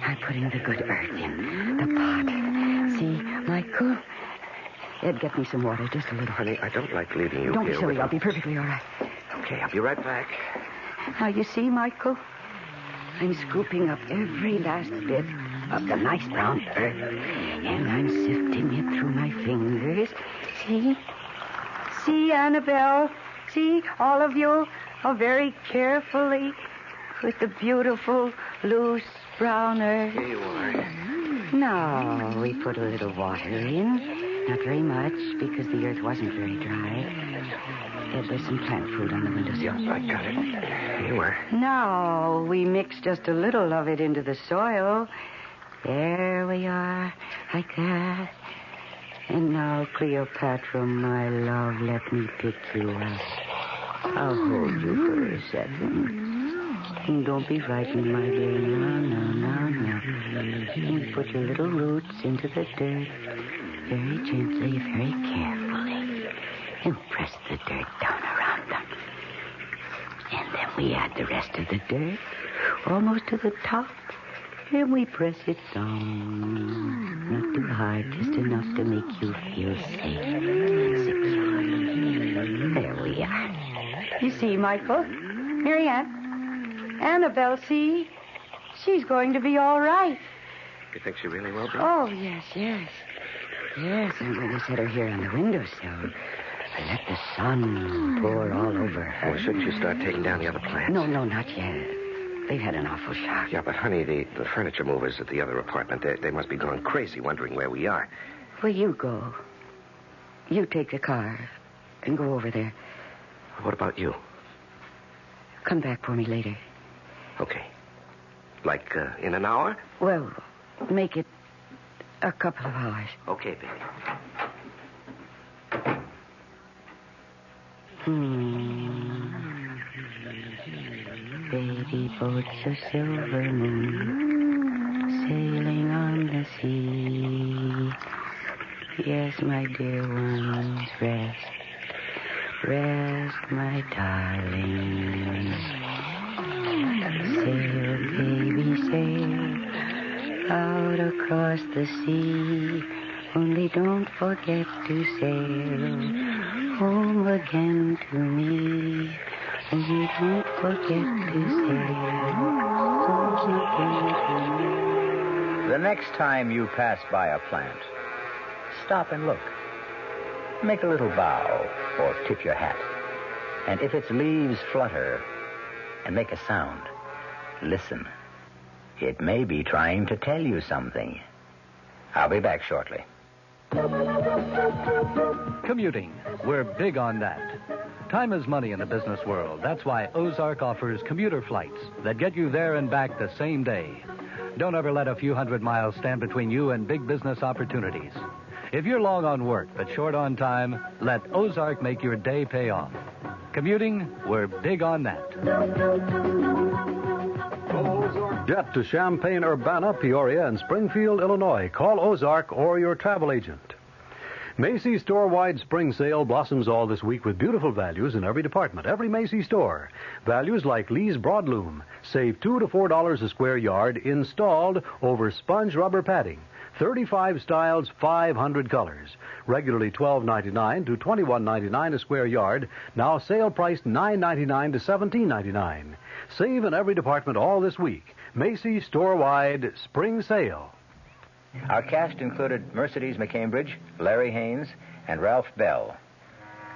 I'm putting the good earth in the pot. See, Michael? Ed, get me some water, just a little. Honey, I don't like leaving you Don't here be silly. with I'll be perfectly all right. Okay, I'll be right back. Now, you see, Michael? I'm scooping up every last bit of the nice brown earth, and I'm sifting it through my fingers. See, Annabelle? See, all of you? Oh, very carefully with the beautiful, loose brown earth. Here you are. Now, we put a little water in. Not very much, because the earth wasn't very dry. There's some plant food on the windowsill. Yeah, I got it. Here you are. Now, we mix just a little of it into the soil. There we are, like that. And now, Cleopatra, my love, let me pick you up. I'll hold you for a second. And don't be frightened, my dear. No. And put your little roots into the dirt. Very gently, very carefully. And press the dirt down around them. And then we add the rest of the dirt, almost to the top. And we press it down. Not too hard, just enough to make you feel safe and secure. There we are. You see, Michael? Marianne? Annabelle, see? She's going to be all right. You think she really will be? Oh, yes. Yes, I'm going to set her here on the windowsill and let the sun pour all over her. Well, shouldn't you start taking down the other plants? No, not yet. They've had an awful shock. Yeah, but, honey, the furniture movers at the other apartment, they must be going crazy wondering where we are. Well, you go. You take the car and go over there. What about you? Come back for me later. Okay. Like, in an hour? Well, make it a couple of hours. Okay, baby. Baby boats of silver moon sailing on the sea. Yes, my dear ones, rest, my darling. Sail, baby, sail out across the sea. Only don't forget to sail home again to me. Only don't forget to sail home again to me. The next time you pass by a plant, stop and look. Make a little bow or tip your hat. And if its leaves flutter and make a sound, listen. It may be trying to tell you something. I'll be back shortly. Commuting. We're big on that. Time is money in the business world. That's why Ozark offers commuter flights that get you there and back the same day. Don't ever let a few hundred miles stand between you and big business opportunities. If you're long on work but short on time, let Ozark make your day pay off. Commuting, we're big on that. Jet to Champaign, Urbana, Peoria, and Springfield, Illinois. Call Ozark or your travel agent. Macy's store-wide spring sale blossoms all this week with beautiful values in every department, every Macy's store. Values like Lee's Broadloom. Save $2 to $4 a square yard installed over sponge rubber padding. 35 styles, 500 colors. Regularly $12.99 to $21.99 a square yard. Now sale priced $9.99 to $17.99. Save in every department all this week. Macy's store-wide spring sale. Our cast included Mercedes McCambridge, Larry Haynes, and Ralph Bell.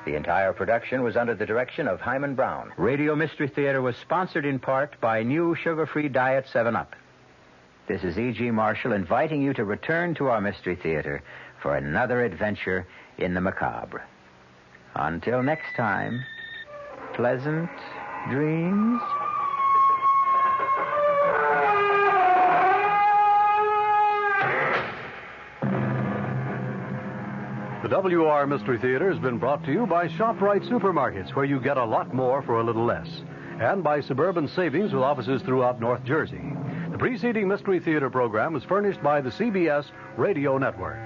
The entire production was under the direction of Hyman Brown. Radio Mystery Theater was sponsored in part by new sugar-free Diet 7-Up. This is E.G. Marshall inviting you to return to our Mystery Theater for another adventure in the macabre. Until next time, pleasant dreams. The WR Mystery Theater has been brought to you by ShopRite Supermarkets, where you get a lot more for a little less, and by Suburban Savings with offices throughout North Jersey. The preceding Mystery Theater program was furnished by the CBS Radio Network.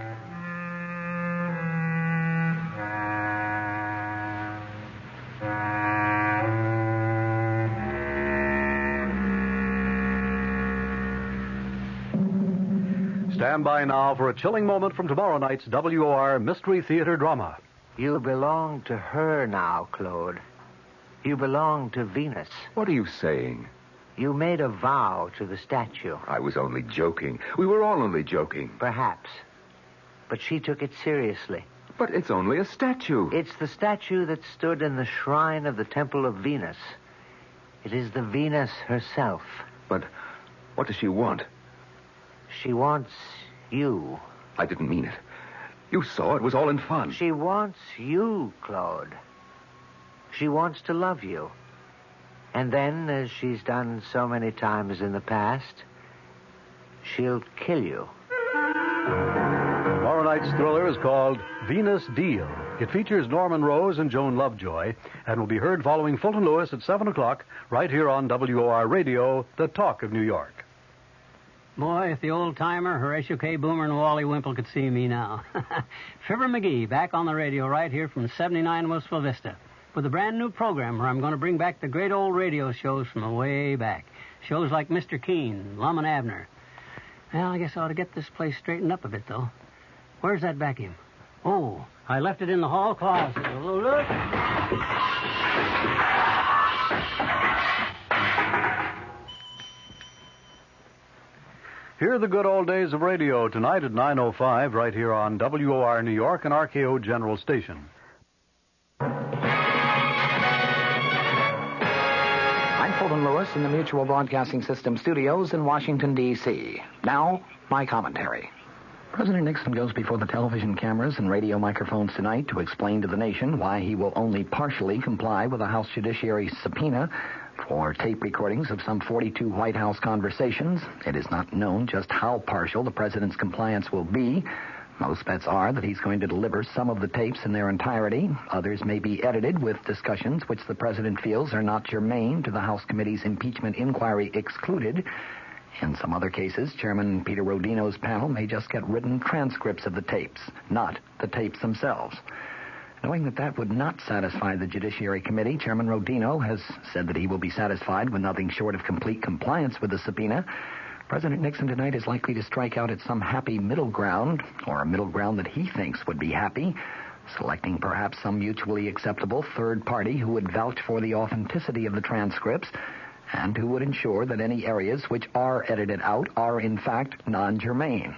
Stand by now for a chilling moment from tomorrow night's WOR Mystery Theater drama. You belong to her now, Claude. You belong to Venus. What are you saying? You made a vow to the statue. I was only joking. We were all only joking. Perhaps. But she took it seriously. But it's only a statue. It's the statue that stood in the shrine of the Temple of Venus. It is the Venus herself. But what does she want? She wants you. I didn't mean it. You saw it was all in fun. She wants you, Claude. She wants to love you. And then, as she's done so many times in the past, she'll kill you. Tomorrow night's thriller is called Venus Deal. It features Norman Rose and Joan Lovejoy and will be heard following Fulton Lewis at 7 o'clock right here on WOR Radio, the talk of New York. Boy, if the old-timer Horatio K. Boomer and Wally Wimple could see me now. Fibber McGee back on the radio right here from 79 Wistful Vista with a brand new program where I'm going to bring back the great old radio shows from way back. Shows like Mr. Keene, Lum and Abner. Well, I guess I ought to get this place straightened up a bit, though. Where's that vacuum? Oh, I left it in the hall closet. Look. Hear the good old days of radio tonight at 9:05 right here on WOR New York and RKO General Station. I'm Fulton Lewis in the Mutual Broadcasting System studios in Washington, D.C. Now, my commentary. President Nixon goes before the television cameras and radio microphones tonight to explain to the nation why he will only partially comply with a House Judiciary subpoena for tape recordings of some 42 White House conversations. It is not known just how partial the president's compliance will be. Most bets are that he's going to deliver some of the tapes in their entirety. Others may be edited with discussions which the president feels are not germane to the House committee's impeachment inquiry excluded. In some other cases, Chairman Peter Rodino's panel may just get written transcripts of the tapes, not the tapes themselves. Knowing that that would not satisfy the Judiciary Committee, Chairman Rodino has said that he will be satisfied with nothing short of complete compliance with the subpoena. President Nixon tonight is likely to strike out at some happy middle ground, or a middle ground that he thinks would be happy, selecting perhaps some mutually acceptable third party who would vouch for the authenticity of the transcripts and who would ensure that any areas which are edited out are in fact non-germane.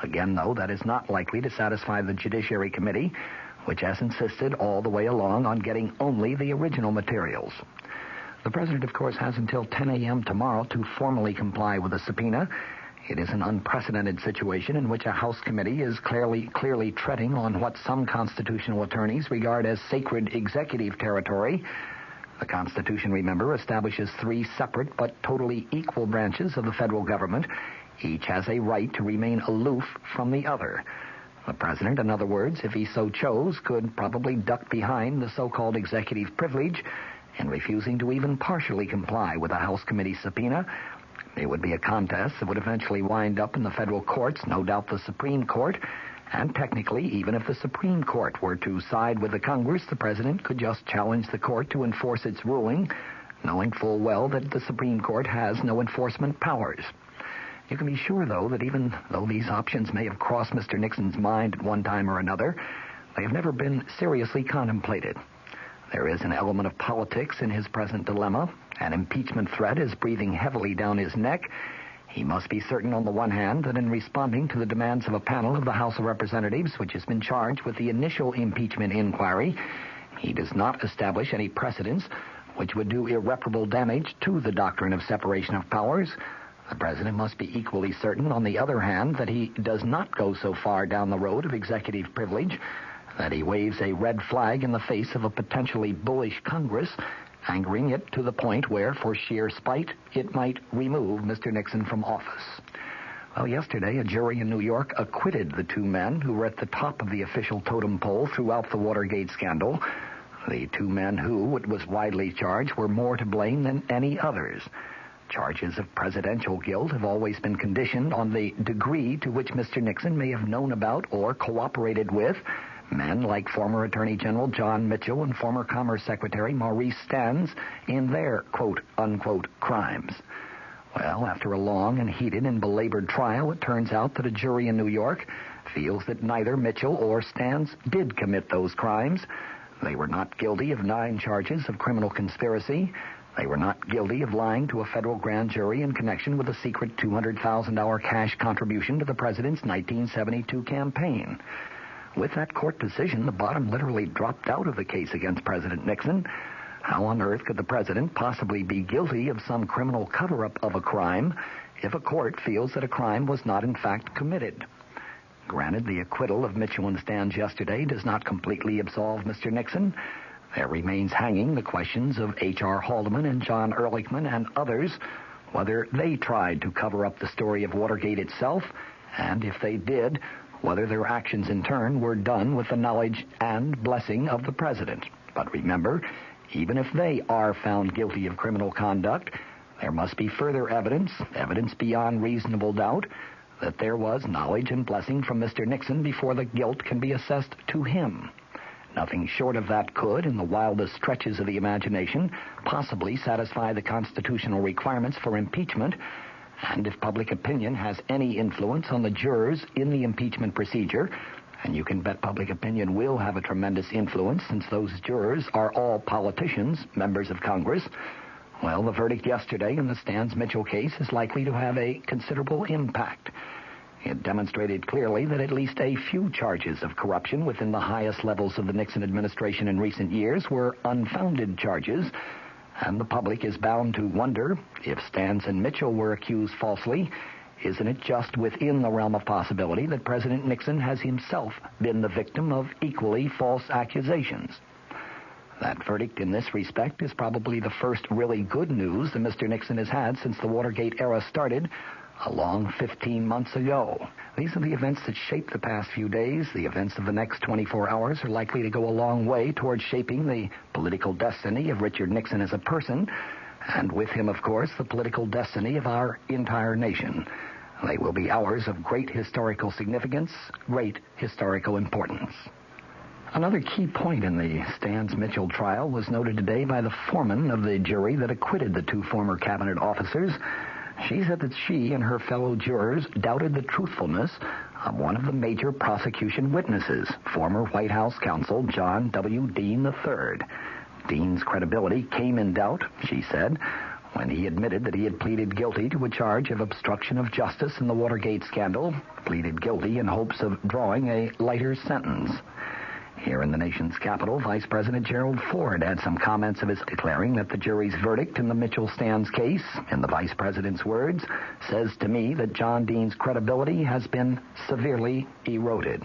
Again, though, that is not likely to satisfy the Judiciary Committee, which has insisted all the way along on getting only the original materials. The president, of course, has until 10 a.m. tomorrow to formally comply with the subpoena. It is an unprecedented situation in which a House committee is clearly treading on what some constitutional attorneys regard as sacred executive territory. The Constitution, remember, establishes 3 separate but totally equal branches of the federal government. Each has a right to remain aloof from the other. The president, in other words, if he so chose, could probably duck behind the so-called executive privilege in refusing to even partially comply with a House committee subpoena. It would be a contest that would eventually wind up in the federal courts, no doubt the Supreme Court. And technically, even if the Supreme Court were to side with the Congress, the president could just challenge the court to enforce its ruling, knowing full well that the Supreme Court has no enforcement powers. You can be sure, though, that even though these options may have crossed Mr. Nixon's mind at one time or another, they have never been seriously contemplated. There is an element of politics in his present dilemma. An impeachment threat is breathing heavily down his neck. He must be certain, on the one hand, that in responding to the demands of a panel of the House of Representatives, which has been charged with the initial impeachment inquiry, he does not establish any precedents which would do irreparable damage to the doctrine of separation of powers. The president must be equally certain, on the other hand, that he does not go so far down the road of executive privilege that he waves a red flag in the face of a potentially bullish Congress, angering it to the point where, for sheer spite, it might remove Mr. Nixon from office. Well, yesterday, a jury in New York acquitted the 2 men who were at the top of the official totem pole throughout the Watergate scandal. The 2 men who, it was widely charged, were more to blame than any others. Charges of presidential guilt have always been conditioned on the degree to which Mr. Nixon may have known about or cooperated with men like former Attorney General John Mitchell and former Commerce Secretary Maurice Stans in their quote-unquote crimes. Well, after a long and heated and belabored trial, it turns out that a jury in New York feels that neither Mitchell or Stans did commit those crimes. They were not guilty of 9 charges of criminal conspiracy. They were not guilty of lying to a federal grand jury in connection with a secret $200,000 cash contribution to the president's 1972 campaign. With that court decision, the bottom literally dropped out of the case against President Nixon. How on earth could the president possibly be guilty of some criminal cover-up of a crime if a court feels that a crime was not in fact committed? Granted, the acquittal of Mitchell and Stans yesterday does not completely absolve Mr. Nixon. There remains hanging the questions of H.R. Haldeman and John Ehrlichman and others, whether they tried to cover up the story of Watergate itself, and if they did, whether their actions in turn were done with the knowledge and blessing of the president. But remember, even if they are found guilty of criminal conduct, there must be further evidence beyond reasonable doubt, that there was knowledge and blessing from Mr. Nixon before the guilt can be assessed to him. Nothing short of that could, in the wildest stretches of the imagination, possibly satisfy the constitutional requirements for impeachment. And if public opinion has any influence on the jurors in the impeachment procedure, and you can bet public opinion will have a tremendous influence since those jurors are all politicians, members of Congress, well, the verdict yesterday in the Stans Mitchell case is likely to have a considerable impact. It demonstrated clearly that at least a few charges of corruption within the highest levels of the Nixon administration in recent years were unfounded charges, and the public is bound to wonder, if Stans and Mitchell were accused falsely, isn't it just within the realm of possibility that President Nixon has himself been the victim of equally false accusations? That verdict in this respect is probably the first really good news that Mr. Nixon has had since the Watergate era started, a long 15 months ago. These are the events that shaped the past few days. The events of the next 24 hours are likely to go a long way towards shaping the political destiny of Richard Nixon as a person, and with him, of course, the political destiny of our entire nation. They will be hours of great historical significance, great historical importance. Another key point in the Stans Mitchell trial was noted today by the foreman of the jury that acquitted the 2 former cabinet officers. She said that she and her fellow jurors doubted the truthfulness of one of the major prosecution witnesses, former White House counsel John W. Dean III. Dean's credibility came in doubt, she said, when he admitted that he had pleaded guilty to a charge of obstruction of justice in the Watergate scandal, pleaded guilty in hopes of drawing a lighter sentence. Here in the nation's capital, Vice President Gerald Ford had some comments of his declaring that the jury's verdict in the Mitchell-Stans case, in the Vice President's words, says to me that John Dean's credibility has been severely eroded.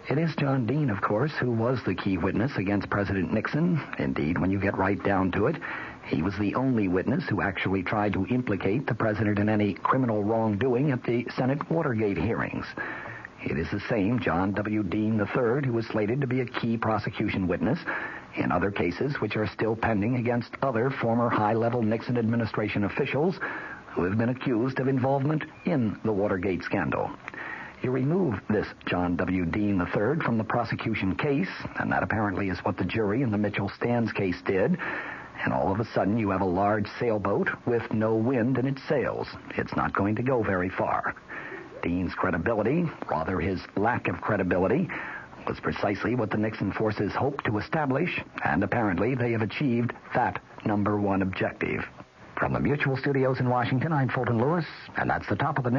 It is John Dean, of course, who was the key witness against President Nixon. Indeed, when you get right down to it, he was the only witness who actually tried to implicate the president in any criminal wrongdoing at the Senate Watergate hearings. It is the same John W. Dean III who was slated to be a key prosecution witness in other cases which are still pending against other former high-level Nixon administration officials who have been accused of involvement in the Watergate scandal. You remove this John W. Dean III from the prosecution case, and that apparently is what the jury in the Mitchell-Stans case did, and all of a sudden you have a large sailboat with no wind in its sails. It's not going to go very far. Dean's credibility, rather his lack of credibility, was precisely what the Nixon forces hoped to establish, and apparently they have achieved that number one objective. From the Mutual Studios in Washington, I'm Fulton Lewis, and that's the top of the news.